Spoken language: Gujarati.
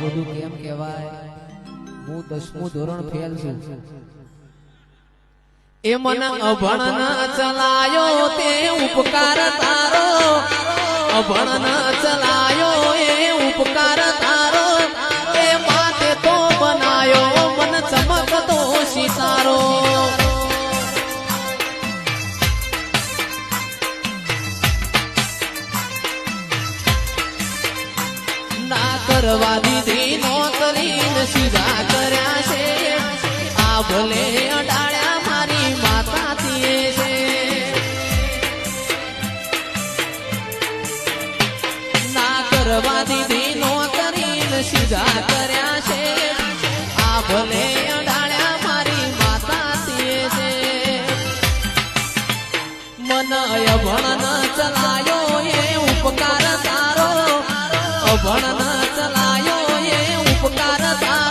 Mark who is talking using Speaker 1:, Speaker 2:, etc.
Speaker 1: બધું કેમ કહેવાય? હું 10મું ધોરણ ફેલ છું. એ મન અભણ ન ચલાયો તે ઉપકાર તારો, અભણ ન ચલાયો એ ઉપકાર તારો, એ માતે તો બનાયો મન ચમકતો સિતારો. ના કરવા દીધી નોકરી ને સીધા કર્યા છે, આ ભલે અડાળ્યા મારી માતા થીએ છે. ના કરવા દીધી નોકરી ને સીધા કર્યા છે, આ ભલે અડાળ્યા મારી માતા થીએ છે. મન અભણ ન ચલાયો એ ઉપકાર તારો, અભણ ન ચલાયો એ ઉપકાર તારો.